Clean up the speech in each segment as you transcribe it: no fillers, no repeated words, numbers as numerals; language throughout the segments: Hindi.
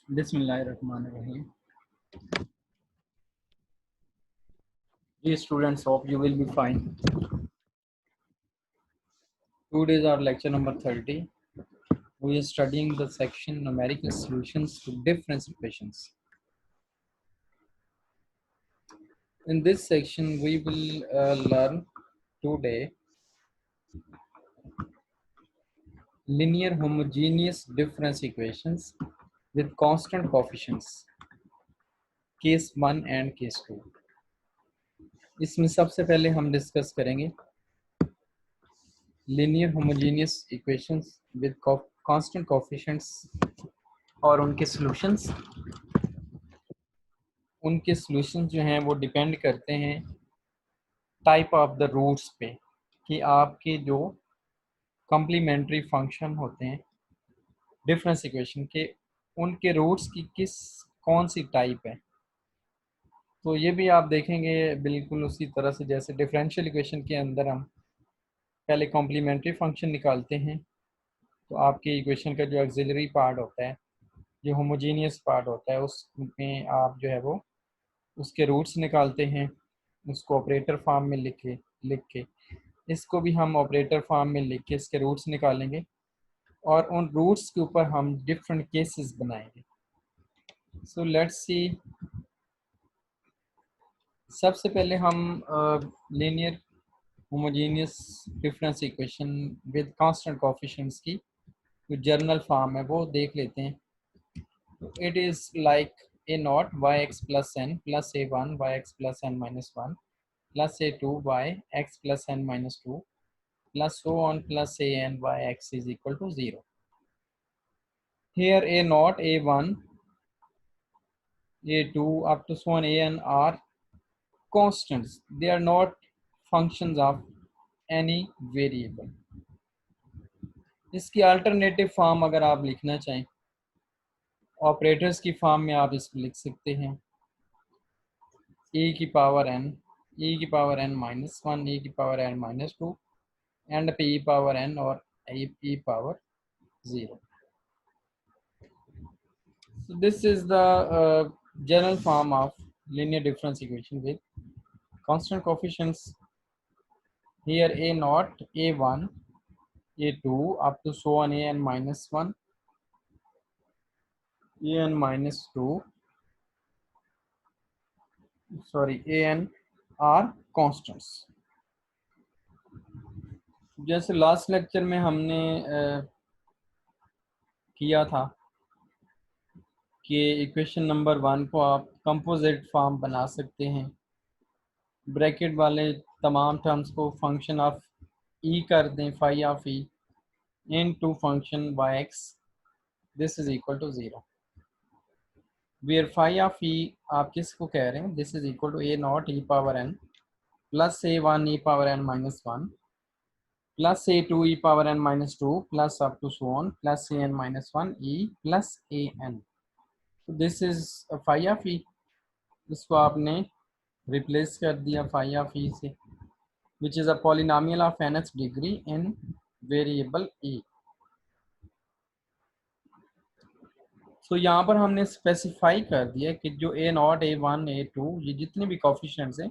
Bismillahirrahmanirrahim. Dear students, hope you will be fine. Today is our lecture number 30. We are studying the section numerical solutions to differential equations. In this section, we will learn today linear homogeneous difference equations with constant coefficients, case 1 and case 2. इसमें सबसे पहले हम डिस्कस करेंगे linear homogeneous equations with constant coefficients और उनके सॉल्यूशंस। उनके सॉल्यूशंस जो हैं वो डिपेंड करते हैं टाइप ऑफ द रूट्स पे, कि आपके जो कॉम्प्लीमेंट्री फंक्शन होते हैं डिफरेंस इक्वेशन के, उनके रूट्स की कौन सी टाइप है। तो ये भी आप देखेंगे बिल्कुल उसी तरह से जैसे डिफरेंशियल इक्वेशन के अंदर हम पहले कॉम्प्लीमेंट्री फंक्शन निकालते हैं, तो आपके इक्वेशन का जो ऑक्सिलरी पार्ट होता है, जो होमोजेनियस पार्ट होता है, उसमें आप जो है वो उसके रूट्स निकालते हैं, उसको ऑपरेटर फॉर्म में लिख के इसको भी हम ऑपरेटर फॉर्म में लिख के इसके रूट्स निकालेंगे और उन रूट्स के ऊपर हम डिफरेंट केसेस बनाएंगे। सो लेट्स सी, सबसे पहले हम linear homogeneous difference equation with constant coefficients की जो जर्नल फॉर्म है वो देख लेते हैं। It is like a naught yx plus n plus a1 yx plus n minus 1 plus a2 yx plus n minus 2 plus so on plus an yx is equal to 0. Here a naught, a1, a2 up to so on an are constants. They are not functions of any variable. इसकी अल्टरनेटिव फॉर्म अगर आप लिखना चाहें, ऑपरेटर्स की फॉर्म में आप इसको लिख सकते हैं e की पावर n माइनस 1 e की पावर n माइनस 2 एंड पे e पावर n और e power 0. So this is the general form of linear difference equation with constant coefficients. Here a naught, a1, a2 up to so on an minus 1, an minus 2, sorry, an are constants. जैसे लास्ट लेक्चर में हमने किया था कि इक्वेशन नंबर 1 को आप कंपोजिट फॉर्म बना सकते हैं, ब्रैकेट वाले तमाम टर्म्स को फंक्शन ऑफ ई कर दें, phi of e into function y x, this is equal to 0, where phi of e आप किसको कह रहे हैं, this is equal to a naught e power n plus a one e power n minus 1 plus a two e power n minus 2 plus up to so on plus a n minus 1 e plus a n. This is phi of ई, इसको आपने रिप्लेस कर दिया फाई ऑफ ई से, which is a polynomial of nth degree in variable e. So यहाँ पर हमने स्पेसिफाई कर दिया कि जो a नॉट, a1, a2 ये जितने भी कोफिशिएंट्स हैं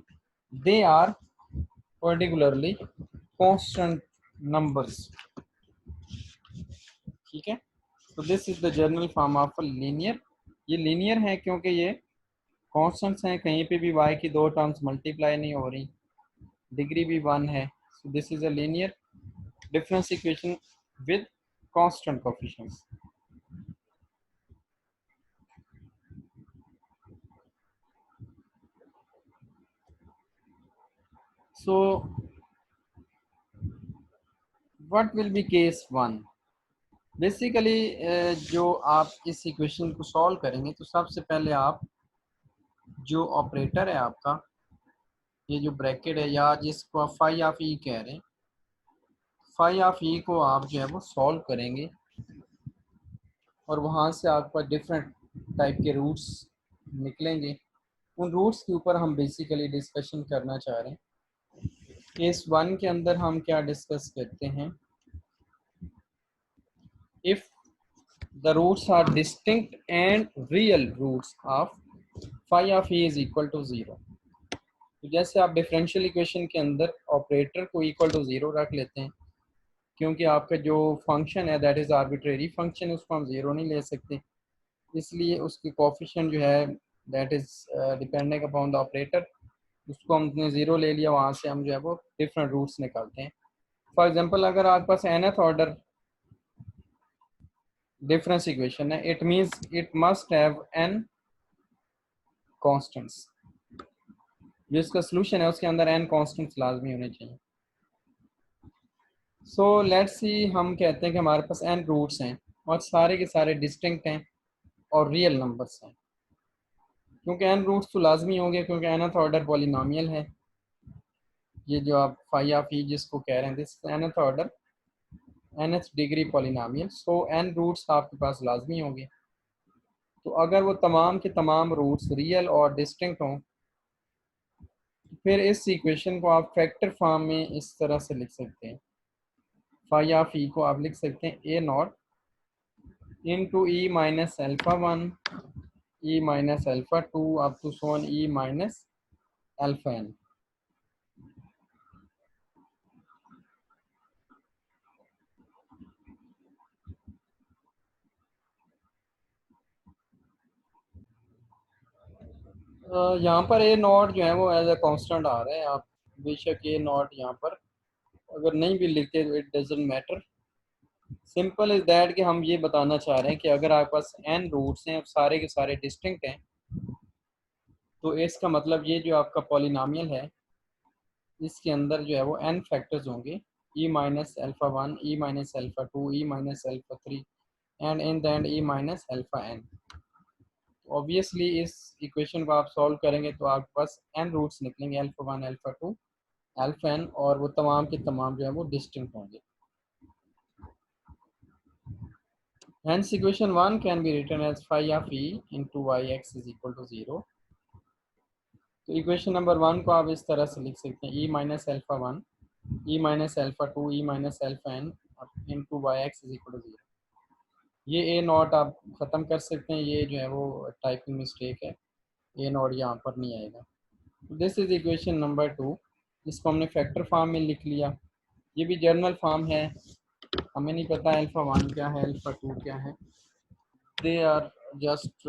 they are particularly constant numbers. ठीक है, so this is the general form of a linear. ये linear है क्योंकि ये कांस्टेंट्स हैं, कहीं पे भी y की दो टर्म्स मल्टीप्लाई नहीं हो रही, डिग्री भी 1 है. So this is a linear difference equation with constant coefficients. So what will be case 1? Basically जो आप इस इक्वेशन को सॉल्व करेंगे तो सबसे पहले आप जो ऑपरेटर है आपका, ये जो ब्रैकेट है या जिसको आप फाई ऑफ ई कह रहे हैं, फाई ऑफ ई को आप जो है वो सॉल्व करेंगे और वहाँ से आपका डिफरेंट टाइप के रूट्स निकलेंगे. उन रूट्स के ऊपर हम बेसिकली डिस्कशन करना चाह रहे हैं. केस 1 के अंदर हम क्या डिस्कस करते हैं, if the roots are distinct and real roots of phi of E is equal to zero. तो जैसे आप डिफरेंशियल इक्वेशन के अंदर ऑपरेटर को इक्वल टू ज़ीरो रख लेते हैं, क्योंकि आपका जो फंक्शन है दैट इज़ आर्बिट्रेरी फंक्शन है, उसको हम ज़ीरो नहीं ले सकते, इसलिए उसकी कोफिशिएंट जो है that is depending upon the operator, उसको हमने ज़ीरो ले लिया, वहाँ से हम जो है वो डिफरेंट रूट्स निकालते हैं। फॉर एग्जांपल अगर आपके पास nth ऑर्डर डिफरेंस इक्वेशन है, it means it must have n constants. जो इसका सोल्यूशन है उसके अंदर n कॉन्स्टेंट्स लाजमी होने चाहिए। सो लेट्स सी, हम कहते हैं कि हमारे पास n रूट्स हैं और सारे के सारे डिस्टिंक्ट हैं और रियल नंबर्स हैं। क्योंकि n रूट्स तो लाजमी होंगे, क्योंकि nth ऑर्डर पॉलिनोमियल है। ये जो आप फाई ऑफ ई जिसको कह रहे हैं, this nth order nth degree polynomial, so n roots आपके पास लाजमी होंगे। तो अगर वो तमाम के तमाम रूट्स रियल और डिस्टिंक्ट हों, फिर इस इक्वेशन को आप फैक्टर फॉर्म में इस तरह से लिख सकते हैं। फाई ऑफ ई को आप लिख सकते हैं A naught into E minus alpha one, E minus alpha two, up to so on E minus alpha N. यहाँ पर ए नॉट जो है वो एज अ कांस्टेंट आ रहा है। आप बेशक ए नॉट यहाँ पर अगर नहीं भी लिखते तो it doesn't matter. Simple is that कि हम ये बताना चाह रहे हैं कि अगर आपके पास n रूट्स हैं और सारे के सारे डिस्टिंक्ट हैं, तो इसका मतलब ये जो आपका पॉलिनोमियल है इसके अंदर जो है वो n फैक्टर्स होंगे, e minus alpha one, E minus alpha two, E minus alpha three and in the end E minus alpha N. Obviously इस इक्वेशन को आप सॉल्व करेंगे तो आपके पास n रूट्स निकलेंगे, alpha one, alpha two, alpha N, और वो तमाम के तमाम जो है वो डिस्टिंक्ट होंगे। Hence equation 1 can be written as phi of e into yx is equal to 0। तो इक्वेशन नंबर 1 को आप इस तरह से लिख सकते हैं, e minus alpha one, E minus alpha two, E minus alpha N into Y X is equal to 0। ये ए नॉट आप ख़त्म कर सकते हैं, ये जो है वो टाइपिंग मिस्टेक है, ए नॉट यहाँ पर नहीं आएगा। दिस इज इक्वेशन नंबर 2, इसको हमने फैक्टर फॉर्म में लिख लिया। ये भी जर्नल फॉर्म है, हमें नहीं पता अल्फ़ा वन क्या है, अल्फ़ा टू क्या है, they are just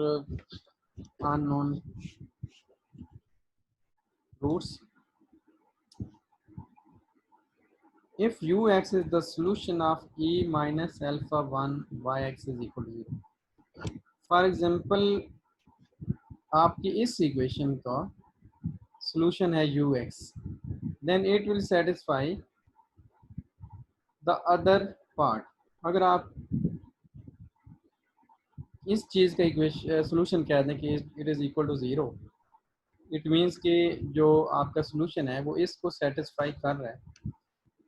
unknown roots। If ux is the solution of e minus alpha 1, yx is equal to 0। For example आपकी इस इक्वेशन का सॉल्यूशन है ux, then it will satisfy the other part. अगर आप इस चीज़ का इक्वेशन सॉल्यूशन कह दें कि it is equal to 0, it means कि जो आपका सॉल्यूशन है वो इसको सेटिस्फाई कर रहा है।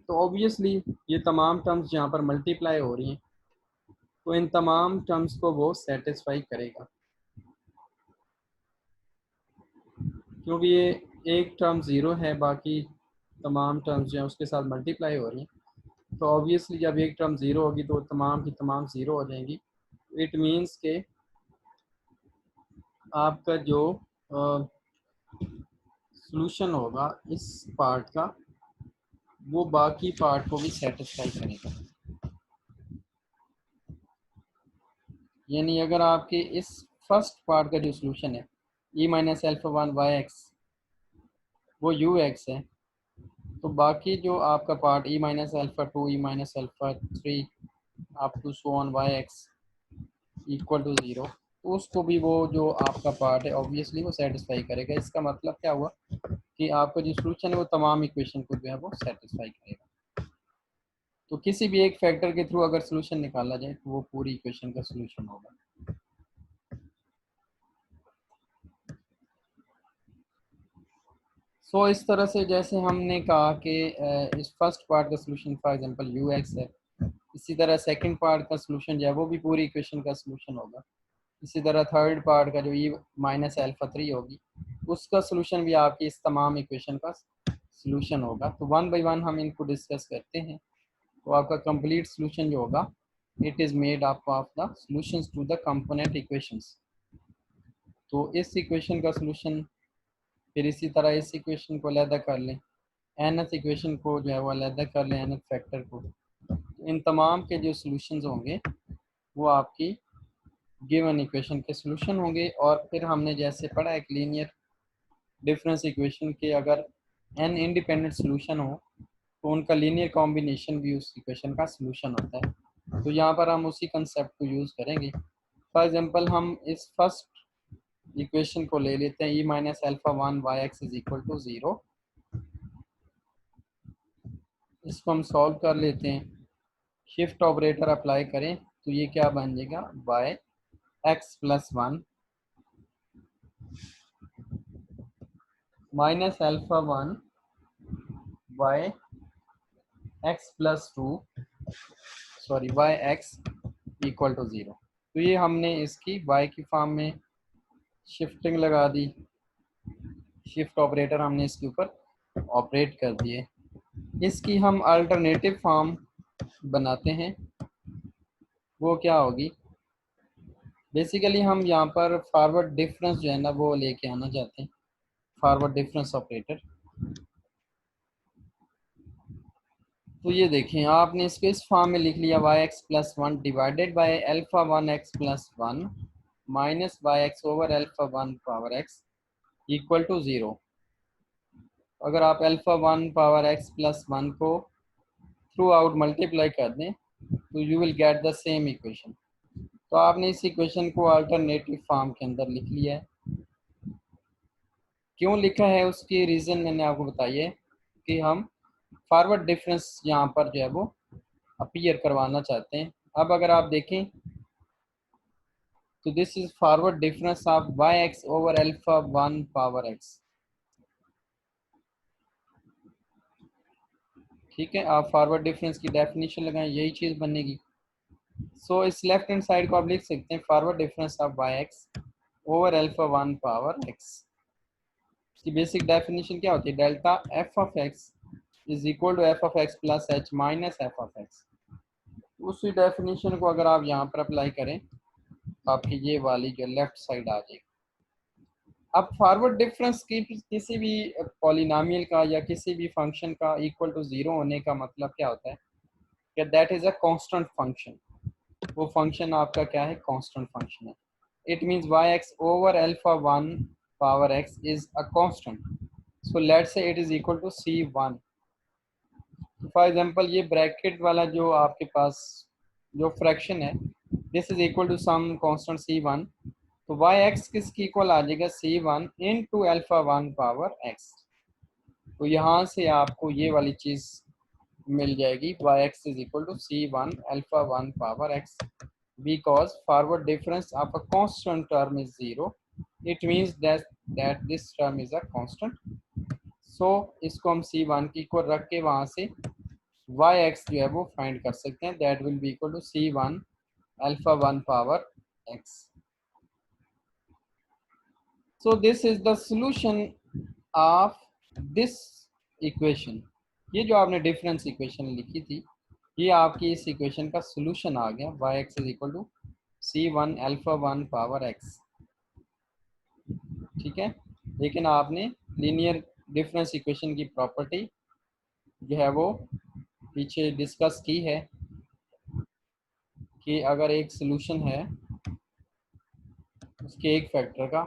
तो ऑब्वियसली ये तमाम टर्म्स जहाँ पर मल्टीप्लाई हो रही हैं तो इन तमाम टर्म्स को वो सेटिस्फाई करेगा, क्योंकि ये एक टर्म ज़ीरो है, बाकी तमाम टर्म्स जो हैं उसके साथ मल्टीप्लाई हो रही हैं। तो ऑब्वियसली जब एक टर्म ज़ीरो होगी तो तमाम की तमाम ज़ीरो हो जाएंगी। इट मीन्स के आपका जो सॉल्यूशन होगा इस पार्ट का वो बाकी पार्ट को भी सेटिस्फाई करेगा। यानी अगर आपके इस फर्स्ट पार्ट का जो सॉल्यूशन है E minus alpha one Y X वो यू एक्स है, तो बाकी जो आपका part E minus alpha two, E minus alpha three up to so on Y X equal to 0, तो उसको भी वो जो आपका पार्ट है ऑब्वियसली वो सेटिस्फाई करेगा। इसका मतलब क्या हुआ कि आपका जो सॉल्यूशन है वो तमाम इक्वेशन को जो है वो सेटिस्फाई करेगा। तो किसी भी एक फैक्टर के थ्रू अगर सॉल्यूशन निकाला जाए तो वो पूरी इक्वेशन का सॉल्यूशन होगा। सो इस तरह से जैसे हमने कहा कि इस फर्स्ट पार्ट का solution for example you X है, इसी तरह सेकंड पार्ट का सॉल्यूशन जो है वो भी पूरी इक्वेशन का सॉल्यूशन होगा। इसी तरह थर्ड पार्ट का जो ई माइनस अल्फ़ा थ्री होगी उसका सॉल्यूशन भी आपकी इस तमाम इक्वेशन का सॉल्यूशन होगा। तो वन बाय वन हम इनको डिस्कस करते हैं। तो आपका कंप्लीट सॉल्यूशन जो होगा it is made up of the solutions to the component equations. तो इस इक्वेशन का सॉल्यूशन, फिर इसी तरह इस इक्वेशन को अलहदा कर लें, nth इक्वेशन को जो है वो अलहदा कर लें, nth फैक्टर को। तो इन तमाम के जो सॉल्यूशंस होंगे वो आपकी गिवन इक्वेशन के सॉल्यूशन होंगे। और फिर हमने जैसे पढ़ा एक लीनियर डिफरेंस इक्वेशन के अगर n इंडिपेंडेंट सॉल्यूशन हो तो उनका लीनियर कॉम्बिनेशन भी उस इक्वेशन का सॉल्यूशन होता है। तो यहाँ पर हम उसी कंसेप्ट को यूज़ करेंगे। फॉर एग्जांपल हम इस फर्स्ट इक्वेशन को ले लेते हैं, e minus alpha 1 Y X is equal to 0। इसको हम सॉल्व कर लेते हैं, शिफ्ट ऑपरेटर अप्लाई करें तो ये क्या बन जाएगा, Y X plus 1 minus alpha 1 Y X plus 2 sorry Y X equal to 0। तो ये हमने इसकी y की फॉर्म में शिफ्टिंग लगा दी, शिफ्ट ऑपरेटर हमने इसके ऊपर ऑपरेट कर दिए। इसकी हम अल्टरनेटिव फॉर्म बनाते हैं, वो क्या होगी, बेसिकली हम यहाँ पर फॉरवर्ड डिफरेंस जो है ना वो लेके आना चाहते हैं, फॉरवर्ड डिफरेंस ऑपरेटर। तो ये देखें, आपने इसको इस फॉर्म में लिख लिया, Y X plus 1 divided by alpha 1 X plus 1 minus Y X over alpha 1 power X equal to 0। अगर आप अल्फा 1 पावर एक्स प्लस 1 को थ्रू आउट मल्टीप्लाई कर दें तो you will get the same equation. तो आपने इस इक्वेशन को अल्टरनेटिव फॉर्म के अंदर लिख लिया है। क्यों लिखा है उसकी रीज़न मैंने आपको बताई है कि हम फॉरवर्ड डिफरेंस यहाँ पर जो है वो अपीयर करवाना चाहते हैं। अब अगर आप देखें तो this is forward difference of Y X over alpha 1 power X. ठीक है, आप फॉरवर्ड डिफरेंस की डेफिनेशन लगाएं, यही चीज़ बनेगी। सो इस लेफ्ट हैंड साइड को आप लिख सकते हैं forward difference of Y X over alpha 1 power X. इसकी बेसिक डेफिनेशन क्या होती है, delta F of X is equal to F of X plus H minus F of X. उसी डेफिनेशन को अगर आप यहाँ पर अप्लाई करें तो आपकी ये वाली जो लेफ्ट साइड आ जाएगी। अब फॉरवर्ड डिफरेंस की किसी भी पॉलिनोमियल का या किसी भी फंक्शन का इक्वल टू 0 होने का मतलब क्या होता है कि that is a constant function. वो फंक्शन आपका क्या है, कांस्टेंट फंक्शन है। It means Y X over alpha 1 power X is a constant. So let's say it is equal to c1। For example ये ब्रैकेट वाला जो आपके पास जो फ्रैक्शन है, this is equal to some constant c1। तो वाई एक्स किसकी इक्वल आ जाएगा, c1 into alpha 1 power x। तो यहाँ से आपको ये वाली चीज़ मिल जाएगी, Y X is equal to c1 alpha 1 power x because forward difference of a constant term is 0, it means that this term is a constant। so इसको हम c1 की इक्वल रख के वहाँ से वाई एक्स जो है वो फाइंड कर सकते हैं, that will be equal to c1 alpha 1 power x। So this is the solution of this equation। ये जो आपने डिफरेंस इक्वेशन लिखी थी ये आपकी इस इक्वेशन का सॉल्यूशन आ गया, Y X is equal to c1 alpha 1 power x। ठीक है, लेकिन आपने लीनियर डिफरेंस इक्वेशन की प्रॉपर्टी जो है वो पीछे डिस्कस की है कि अगर एक सॉल्यूशन है उसके एक फैक्टर का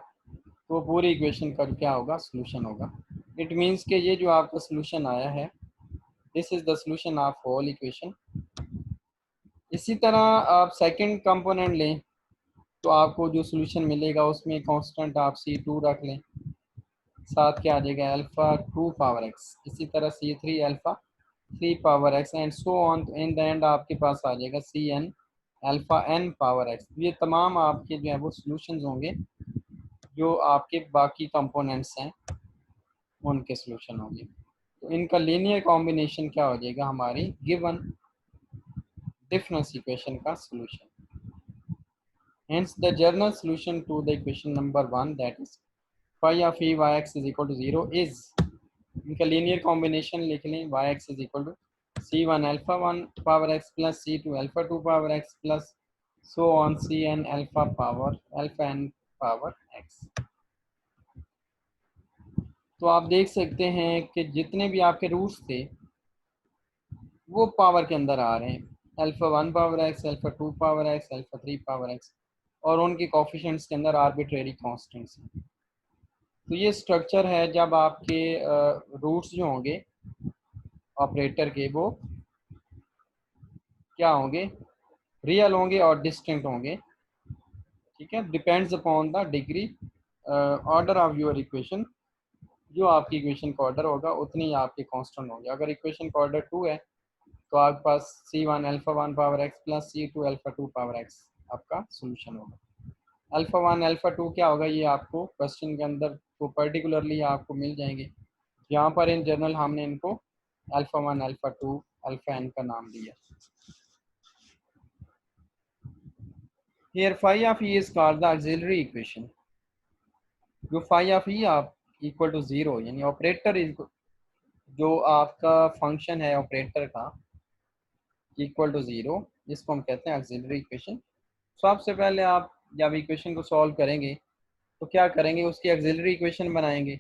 तो पूरी इक्वेशन का क्या होगा, सॉल्यूशन होगा। इट मीन्स कि ये जो आपका सॉल्यूशन आया है this is the solution of whole equation. इसी तरह आप सेकंड कंपोनेंट लें तो आपको जो सॉल्यूशन मिलेगा उसमें कांस्टेंट आप c2 रख लें, साथ क्या आ जाएगा अल्फा 2 पावर x। इसी तरह c3 alpha 3 power x and so on. In the and आपके पास आ जाएगा cn alpha n power x। ये तमाम आपके जो है वो सॉल्यूशंस होंगे जो आपके बाकी कंपोनेंट्स हैं उनके सॉल्यूशन होंगे। तो इनका लीनियर कॉम्बिनेशन क्या हो जाएगा, हमारी गिवन डिफरेंस इक्वेशन का solution. Hence the general solution to the equation number 1 that is phi of e y x is equal to 0 is, इनका लीनियर कॉम्बिनेशन लिख लें, y x is equal to C1 alpha 1 power x plus C2 alpha 2 power x plus so on Cn alpha n power x। तो आप देख सकते हैं कि जितने भी आपके रूट्स थे वो पावर के अंदर आ रहे हैं, alpha 1 power x, alpha 2 power x, alpha 3 power x, और उनके कोफिशिएंट्स के अंदर आर्बिट्रेरी कांस्टेंट्स हैं। तो ये स्ट्रक्चर है जब आपके रूट्स जो होंगे ऑपरेटर के वो क्या होंगे, रियल होंगे और डिस्टिंक्ट होंगे। ठीक है, depends upon the degree order of your equation. जो आपकी इक्वेशन का ऑर्डर होगा उतनी ही आपके कांस्टेंट होंगे। अगर इक्वेशन का ऑर्डर 2 है तो आपके पास C1 alpha 1 power X plus C2 alpha 2 power x आपका सोल्यूशन होगा। अल्फा 1 अल्फा 2 क्या होगा, ये आपको क्वेश्चन के अंदर वो पर्टिकुलरली आपको मिल जाएंगे। यहाँ पर इन जनरल हमने इनको अल्फा 1 अल्फा 2 अल्फा n का नाम दिया। Here phi of E is called the auxiliary equation। जो phi of E आप इक्वल टू 0 यानी ऑपरेटर जो आपका फंक्शन है ऑपरेटर का इक्वल टू 0, इसको हम कहते हैं ऑक्सिलरी इक्वेशन। सबसे पहले आप जब इक्वेशन को सॉल्व करेंगे तो क्या करेंगे, उसकी ऑक्सिलरी इक्वेशन बनाएंगे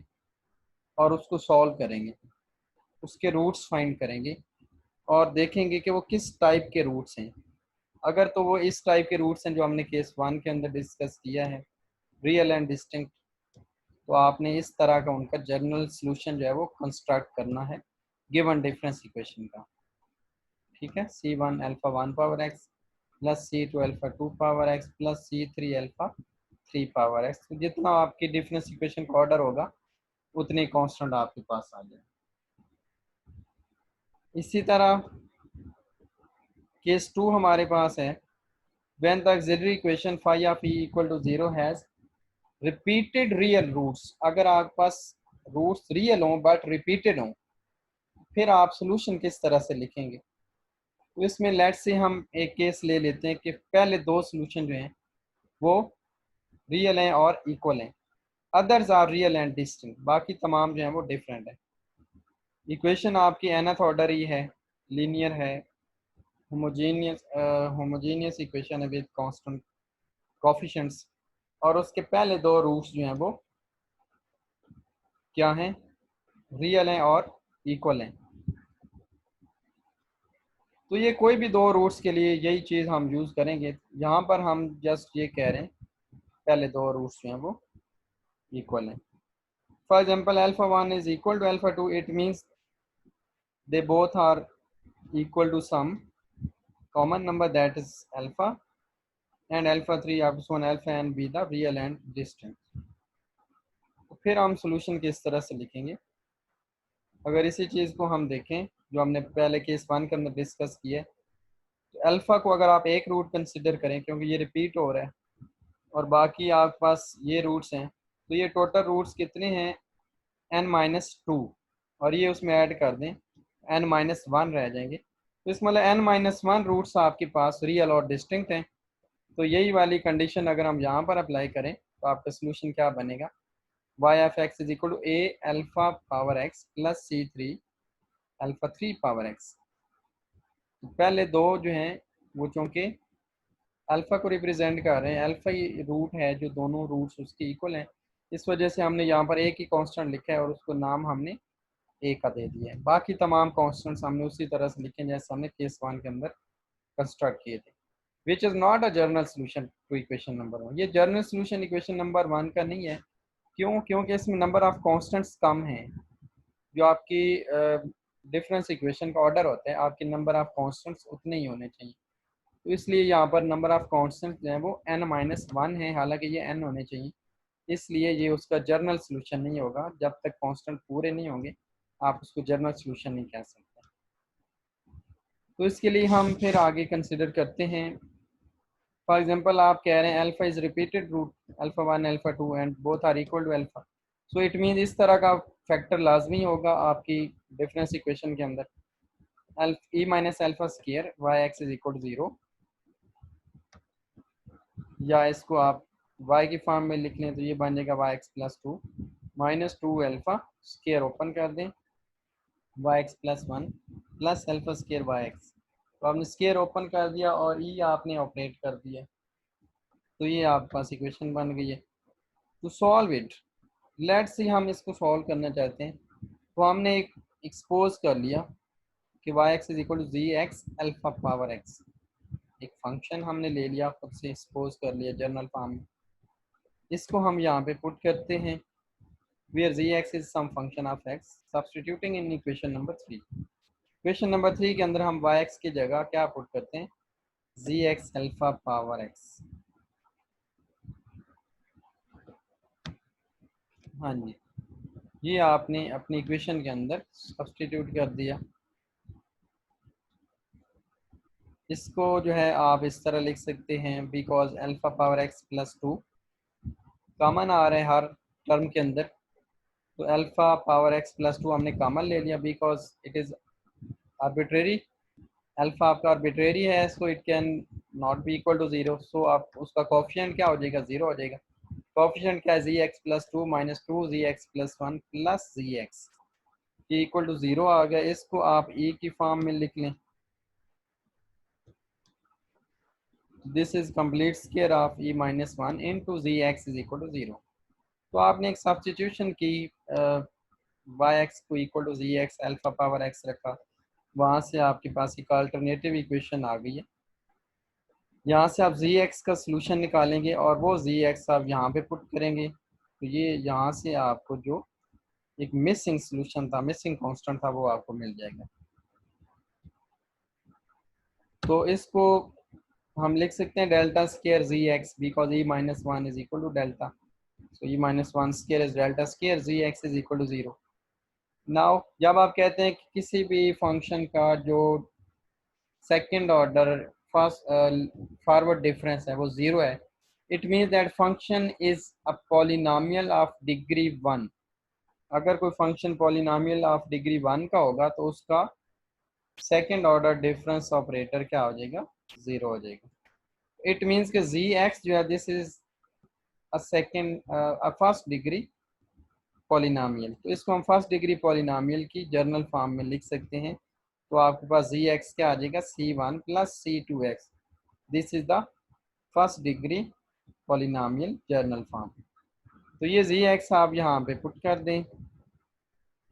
और उसको सॉल्व करेंगे, उसके रूट्स फाइंड करेंगे और देखेंगे कि वो किस टाइप के रूट्स हैं। अगर तो वो इस टाइप के रूट्स हैं जो हमने केस 1 के अंदर डिस्कस किया है, रियल एंड डिस्टिंक्ट, तो आपने इस तरह का उनका जनरल सॉल्यूशन जो है वो कंस्ट्रक्ट करना है गिवन डिफरेंस इक्वेशन का। ठीक है, C1 alpha 1 power X plus C2 alpha 2 power X plus C3 alpha 3 power X. तो जितना आपकी डिफरेंस इक्वेशन का ऑर्डर होगा उतने कांस्टेंट आपके पास आ जाए। इसी तरह केस 2 हमारे पास है, when the auxiliary equation phi of E equal to 0 has repeated real roots। अगर आपके पास रूट्स रियल हों बट रिपीटेड हों, फिर आप सोल्यूशन किस तरह से लिखेंगे। तो इसमें लेट से हम एक केस ले लेते हैं कि पहले दो सोल्यूशन जो हैं वो रियल हैं और इक्वल हैं, others are real and distinct, बाकी तमाम जो हैं वो डिफरेंट है। इक्वेशन आपकी nth ऑर्डर ही है, लीनियर है, होमोजेनियस इक्वेशन है विद कांस्टेंट कोफिशिएंट्स, और उसके पहले दो रूट्स जो हैं वो क्या हैं, रियल हैं और इक्वल हैं। तो ये कोई भी दो रूट्स के लिए यही चीज़ हम यूज़ करेंगे। यहाँ पर हम जस्ट ये कह रहे हैं पहले दो रूट्स जो हैं वो इक्वल हैं। For example alpha 1 is equal to alpha 2, it means they both are equal to some common number that is alpha, and alpha 3 up to one alpha n be the real and distinct। तो फिर हम सॉल्यूशन किस तरह से लिखेंगे, अगर इसी चीज़ को हम देखें जो हमने पहले केस 1 के अंदर डिस्कस किया है, तो अल्फ़ा को अगर आप एक रूट कंसिडर करें क्योंकि ये रिपीट हो रहा है और बाकी आपके पास ये रूट्स हैं, तो ये टोटल रूट्स कितने हैं, n-2, और ये उसमें ऐड कर दें n-1 रह जाएंगे। तो इस मतलब n-1 रूट्स आपके पास रियल और डिस्टिंक्ट हैं। तो यही वाली कंडीशन अगर हम यहाँ पर अप्लाई करें तो आपका सोल्यूशन क्या बनेगा, y of x is equal to a alpha power x प्लस C3 अल्फा 3 पावर x। पहले दो जो हैं वो चूँकि अल्फ़ा को रिप्रेजेंट कर रहे हैं, अल्फ़ा ही रूट है जो दोनों रूट्स उसके इक्वल हैं, इस वजह से हमने यहाँ पर एक ही कांस्टेंट लिखा है और उसको नाम हमने ए का दे दिया है। बाकी तमाम कांस्टेंट्स हमने उसी तरह से लिखे जैसे हमने केस 1 के अंदर कंस्ट्रक्ट किए थे। Which is not a general solution to equation number 1। ये जर्नल सोल्यूशन इक्वेशन नंबर 1 का नहीं है। क्यों, क्योंकि इसमें नंबर ऑफ कांस्टेंट्स कम हैं। जो आपकी डिफरेंस इक्वेशन का ऑर्डर होता है, आपके नंबर ऑफ कांस्टेंट्स उतने ही होने चाहिए। तो इसलिए यहाँ पर नंबर ऑफ कांस्टेंट्स जो है वो n-1 है, हालांकि ये n होने चाहिए, इसलिए ये उसका जर्नल सोल्यूशन नहीं होगा। जब तक कांस्टेंट पूरे नहीं होंगे आप उसको जर्नल सोल्यूशन नहीं कह सकते। तो इसके लिए हम फिर आगे कंसिडर करते हैं। फॉर एग्जांपल आप कह रहे हैं alpha is repeated root alpha 1 alpha 2 and both are equal to alpha, so it mean इस तरह का फैक्टर लाजमी होगा आपकी डिफरेंस इक्वेशन के अंदर, e minus alpha square Y X is equal to 0, या इसको आप y की फॉर्म में लिख लें तो ये बन जाएगा Y X plus 2 minus 2 alpha square open कर दें Y X plus 1 plus alpha square by X. तो आपने स्केयर ओपन कर दिया और ई आपने ऑपरेट कर दिया, तो ये आपके पास इक्वेशन बन गई है। To solve it, let's see हम इसको सॉल्व करना चाहते हैं, तो हमने एक एक्सपोज कर लिया कि Y X is equal to ji x alpha power X. एक फंक्शन हमने ले लिया, खुद से एक्सपोज कर लिया जनरल फॉर्म में। इसको हम यहाँ पे पुट करते हैं, where g x is some function of x, substituting in equation number 3। Equation number 3 के अंदर हम वाई एक्स की जगह क्या पुट करते हैं, जी एक्स अल्फा पावर एक्स। हाँ जी, ये आपने अपनी इक्वेशन के अंदर सब्सटीट्यूट कर दिया। इसको जो है आप इस तरह लिख सकते हैं, because alpha power X plus 2 common आ रहा है हर टर्म के अंदर, तो अल्फा पावर एक्स प्लस 2 हमने कॉमन ले लिया because it is arbitrary. Alpha आपका आर्बिट्रेरी है, so it can not be equal to zero, so आप उसका कोफिशिएंट क्या हो जाएगा, ज़ीरो हो जाएगा। कोफिशिएंट क्या है, g x plus 2 minus 2 g x plus 1 plus g x, ये इक्वल टू ज़ीरो आ गया। इसको आप ई की फॉर्म में लिख लें, this is complete square of E minus 1 into g x is equal to zero. तो आपने एक सब्स्टिट्यूशन की, वाई एक्स को equal to ji x alpha power x रखा, वहाँ से आपके पास एक अल्टरनेटिव इक्वेशन आ गई है। यहाँ से आप जी एक्स का सलूशन निकालेंगे और वो जी एक्स आप यहाँ पे पुट करेंगे, तो ये यहाँ से आपको जो एक मिसिंग सलूशन था, मिसिंग कांस्टेंट था, वो आपको मिल जाएगा। तो इसको हम लिख सकते हैं delta square g x, because E minus 1 is equal to delta, so E minus 1 square is delta square g x is equal to zero. Now जब आप कहते हैं कि किसी भी फंक्शन का जो second order first forward difference है वो ज़ीरो है, it means that function is a polynomial of degree 1। अगर कोई फंक्शन पॉलिनोमियल ऑफ डिग्री 1 का होगा तो उसका सेकंड ऑर्डर डिफरेंस ऑपरेटर क्या हो जाएगा, ज़ीरो हो जाएगा। इट मीन्स कि जी एक्स जो है, this is a second first degree polynomial, तो इसको हम फर्स्ट डिग्री पॉलिनोमियल की जर्नल फॉर्म में लिख सकते हैं। तो आपके पास जी एक्स क्या आ जाएगा, C one plus C two X, this is the first degree polynomial general form. तो ये जी एक्स आप यहाँ पे पुट कर दें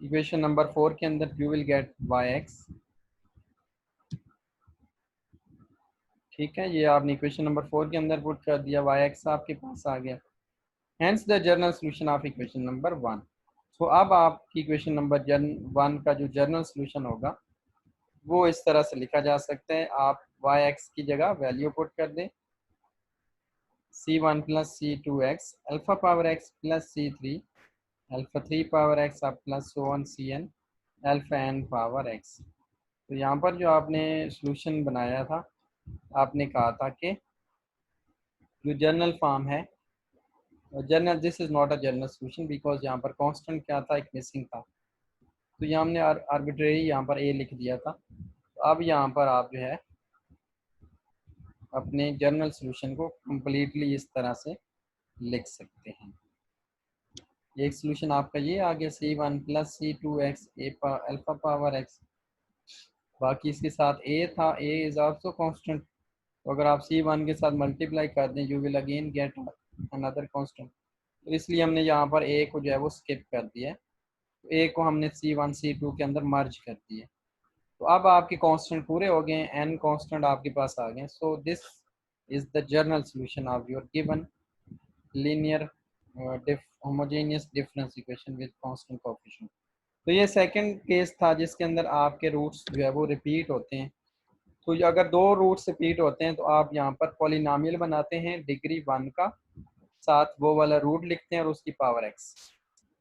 इक्वेशन नंबर 4 के अंदर, you will get y x. ठीक है, ये आपने इक्वेशन नंबर 4 के अंदर पुट कर दिया, वाई एक्स आपके पास आ गया। Hence the journal solution of equation number 1। तो अब आपकी इक्वेशन नंबर 1 का जो जर्नल सोल्यूशन होगा वो इस तरह से लिखा जा सकता है। आप वाई एक्स की जगह वैल्यू पुट कर दें, C one plus C two X alpha power X plus C three alpha three power X आप plus so one C N alpha N power X. तो यहाँ पर जो आपने सोल्यूशन बनाया था, आपने कहा था कि जो जर्नल फॉर्म है, journal, this is not a general solution because यहाँ पर कांस्टेंट क्या था, एक मिसिंग था, तो यहाँ हमने आर्बिट्रेरी यहाँ पर ए लिख दिया था। तो अब यहाँ पर आप जो है अपने जर्नल सोल्यूशन को कम्प्लीटली इस तरह से लिख सकते हैं। एक सोल्यूशन आपका ये आ गया, C one plus C two X alpha power X, बाकी इसके साथ ए था, ए इज आल्सो कांस्टेंट, तो अगर आप सी वन के साथ मल्टीप्लाई कर दें you will again get another constant, तो इसलिए हमने यहाँ पर ए को जो है वो स्किप कर दिया है, तो ए को हमने सी वन सी टू के अंदर मर्ज कर दिया। तो अब आपके कांस्टेंट पूरे हो गए, एन कांस्टेंट आपके पास आ गए, so this is the journal solution of your given linear homogeneous difference equation with constant coefficient. तो ये सेकंड केस था जिसके अंदर आपके रूट्स जो है वो रिपीट होते हैं। तो ये अगर दो रूट्स रिपीट होते हैं तो आप यहाँ पर पॉलिनोमियल बनाते हैं डिग्री 1 का, साथ वो वाला रूट लिखते हैं और उसकी पावर एक्स।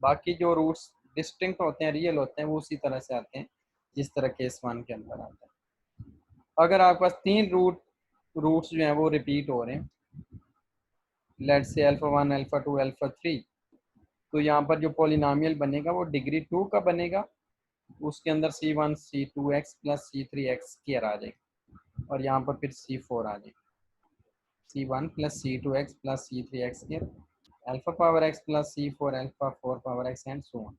बाकी जो रूट्स डिस्टिंक्ट होते हैं, रियल होते हैं, वो उसी तरह से आते हैं जिस तरह केस 1 के अंदर आता है। अगर आपके पास तीन रूट्स जो हैं वो रिपीट हो रहे हैं, let's say alpha 1 alpha 2 alpha 3, तो यहाँ पर जो पॉलिनोमियल बनेगा वो डिग्री 2 का बनेगा, उसके अंदर C one C two X plus C three X square आ जाएगा और यहाँ पर फिर सी फोर आ जाएगा, C one plus C two X plus C three X square alpha power X plus C four alpha four power X and so on.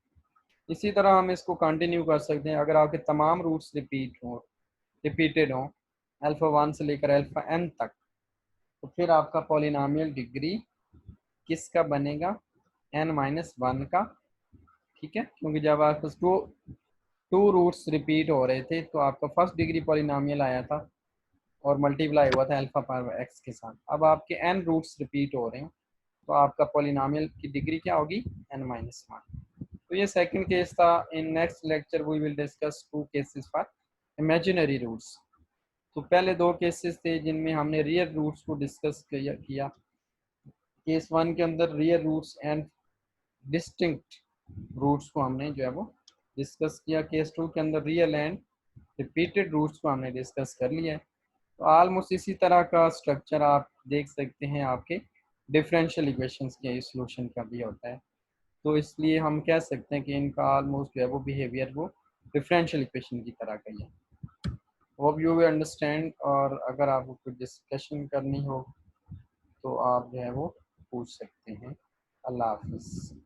इसी तरह हम इसको कंटिन्यू कर सकते हैं। अगर आपके तमाम रूट्स रिपीटेड हों अल्फ़ा 1 से लेकर अल्फ़ा n तक, तो फिर आपका पॉलिनोमियल डिग्री किसका बनेगा? n-1 का। ठीक है, क्योंकि जब आपके टू रूट्स रिपीट हो रहे थे तो आपका फर्स्ट डिग्री पॉलिनोमियल आया था और मल्टीप्लाई हुआ था अल्फा पावर एक्स के साथ। अब आपके n रूट्स रिपीट हो रहे हैं तो आपका पॉलिनोमियल की डिग्री क्या होगी? n-1। तो ये सेकंड केस था। In next lecture we will discuss two cases for imaginary roots. तो पहले दो केसेस थे जिनमें हमने रियल रूट्स को डिस्कस किया। केस 1 के अंदर real roots and distinct roots को हमने जो है वो डिस्कस किया। केस 2 के अंदर रियल एंड रिपीटेड रूट्स को हमने डिस्कस कर लिया है। तो ऑलमोस्ट इसी तरह का स्ट्रक्चर आप देख सकते हैं आपके डिफरेंशियल इक्वेशंस के सॉल्यूशन का भी होता है। तो इसलिए हम कह सकते हैं कि इनका ऑलमोस्ट जो है वो बिहेवियर वो डिफरेंशियल इक्वेशन की तरह का ही है। Hope you will understand. और अगर आपको कुछ डिस्कशन करनी हो तो आप जो है वो पूछ सकते हैं। अल्लाह हाफिज़।